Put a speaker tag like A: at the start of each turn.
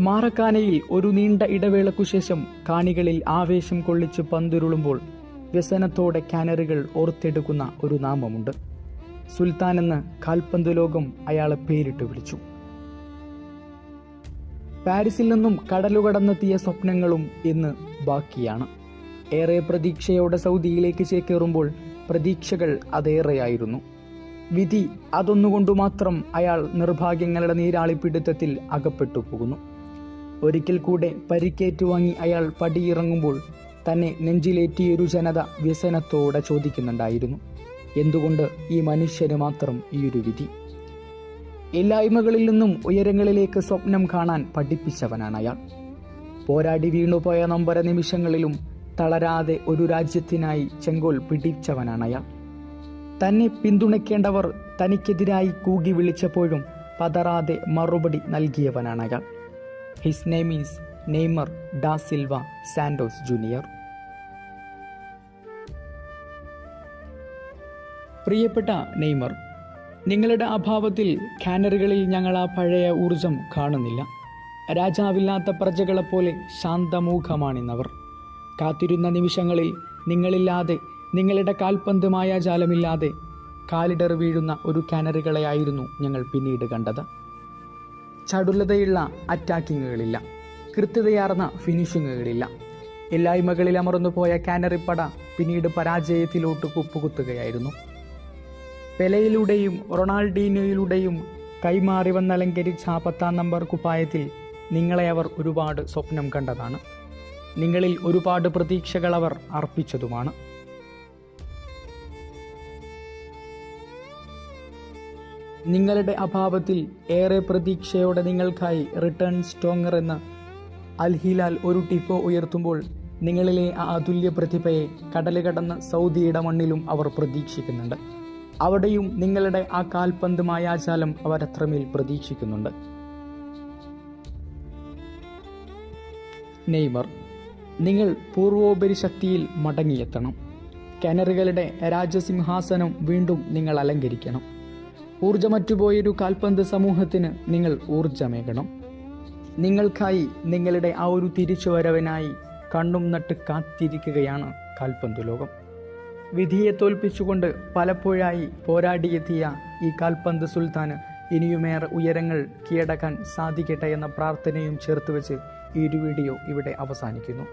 A: മാറക്കാനയിൽ ഒരു നീണ്ട ഇടവേളയ്ക്കു ശേഷം കാണികളിൽ ആവേശം കൊള്ളിച്ച് പന്തുരുളുമ്പോൾ വ്യസനത്തോടെ കാനറികൾ ഓർത്തെടുക്കുന്ന ഒരു നാമമുണ്ട്. സുൽത്താൻ എന്ന് കാൽപന്ത് ലോകം അയാളെ പേരിട്ട് വിളിച്ചു. പാരീസിൽ നിന്നും കടലുകടന്നെത്തിയ സ്വപ്നങ്ങളും ഇന്ന് ബാക്കിയാണ്. ഏറെ പ്രതീക്ഷയോടെ സൗദിയിലേക്ക് ചേക്കേറുമ്പോൾ പ്രതീക്ഷകൾ അതേറെയായിരുന്നു. വിധി അതൊന്നുകൊണ്ടു മാത്രം അയാൾ നിർഭാഗ്യങ്ങളുടെ നീരാളിപ്പിടുത്തത്തിൽ അകപ്പെട്ടു പോകുന്നു. ഒരിക്കൽ കൂടെ പരിക്കേറ്റുവാങ്ങി അയാൾ പടിയിറങ്ങുമ്പോൾ തന്നെ നെഞ്ചിലേറ്റിയൊരു ജനത വ്യസനത്തോടെ ചോദിക്കുന്നുണ്ടായിരുന്നു, എന്തുകൊണ്ട് ഈ മനുഷ്യന് മാത്രം ഈയൊരു വിധി? ഇല്ലായ്മകളിൽ നിന്നും ഉയരങ്ങളിലേക്ക് സ്വപ്നം കാണാൻ പഠിപ്പിച്ചവനാണ് അയാൾ. പോരാടി വീണുപോയ നൊമ്പര നിമിഷങ്ങളിലും തളരാതെ ഒരു രാജ്യത്തിനായി ചെങ്കോൽ പിടിച്ചവനാണ് അയാൾ. തന്നെ പിന്തുണയ്ക്കേണ്ടവർ തനിക്കെതിരായി കൂകി വിളിച്ചപ്പോഴും പതറാതെ മറുപടി നൽകിയവനാണ് അയാൾ. His name is Neymar da Silva Santos junior. പ്രിയപ്പെട്ട നെയ്മർ, നിങ്ങളുടെ അഭാവത്തിൽ കാനറികളിൽ ഞങ്ങൾ ആ പഴയ ഊർജം കാണുന്നില്ല. രാജാവില്ലാത്ത പ്രജകളെപ്പോലെ ശാന്തമൂഖമാണിന്നവർ. കാത്തിരുന്ന നിമിഷങ്ങളിൽ നിങ്ങളില്ലാതെ, നിങ്ങളുടെ കാൽപന്ത് മായാജാലമില്ലാതെ കാലിടർ വീഴുന്ന ഒരു കാനറികളെയായിരുന്നു ഞങ്ങൾ പിന്നീട് കണ്ടത്. ചടുലതയുള്ള അറ്റാക്കിങ്ങുകളില്ല, കൃത്യതയാർന്ന ഫിനിഷിങ്ങുകളില്ല. ഇല്ലായ്മകളിൽ അമർന്നുപോയ കാനറിപ്പട പിന്നീട് പരാജയത്തിലോട്ട് കുപ്പുകുത്തുകയായിരുന്നു. പെലെയിലൂടെയും റൊണാൾഡീനോയിലൂടെയും കൈമാറി വന്നലങ്കരിച്ച 10-ാം നമ്പർ കുപ്പായത്തിൽ നിങ്ങളെ അവർ ഒരുപാട് സ്വപ്നം കണ്ടതാണ്. നിങ്ങളിൽ ഒരുപാട് പ്രതീക്ഷകൾ അവർ അർപ്പിച്ചതുമാണ്. നിങ്ങളുടെ അഭാവത്തിൽ ഏറെ പ്രതീക്ഷയോടെ നിങ്ങൾക്കായി റിട്ടേൺ സ്ട്രോങ്ങർ എന്ന അൽ ഹിലാൽ ഒരു ടിപ്പോ ഉയർത്തുമ്പോൾ നിങ്ങളിലെ ആ അതുല്യ പ്രതിഭയെ കടലുകടന്ന് സൗദിയുടെ മണ്ണിലും അവർ പ്രതീക്ഷിക്കുന്നുണ്ട്. അവിടെയും നിങ്ങളുടെ ആ കാൽപന്ത് മായാജാലം അവരത്രമേൽ പ്രതീക്ഷിക്കുന്നുണ്ട്. നെയ്മർ, നിങ്ങൾ പൂർവോപരി ശക്തിയിൽ മടങ്ങിയെത്തണം. കാനറികളുടെ രാജസിംഹാസനം വീണ്ടും നിങ്ങൾ അലങ്കരിക്കണം. ഊർജമറ്റുപോയൊരു കാൽപന്ത് സമൂഹത്തിന് നിങ്ങൾ ഊർജമേകണം. നിങ്ങൾക്കായി, നിങ്ങളുടെ ആ ഒരു തിരിച്ചുവരവിനായി കണ്ണും നട്ട് കാത്തിരിക്കുകയാണ് കാൽപന്ത് ലോകം. വിധിയെ തോൽപ്പിച്ചുകൊണ്ട് പലപ്പോഴായി പോരാടിയെത്തിയ ഈ കാൽപന്ത് സുൽത്താന് ഇനിയുമേറെ ഉയരങ്ങൾ കീഴടക്കാൻ സാധിക്കട്ടെ എന്ന പ്രാർത്ഥനയും ചേർത്ത് വെച്ച് ഈ ഒരു വീഡിയോ ഇവിടെ അവസാനിക്കുന്നു.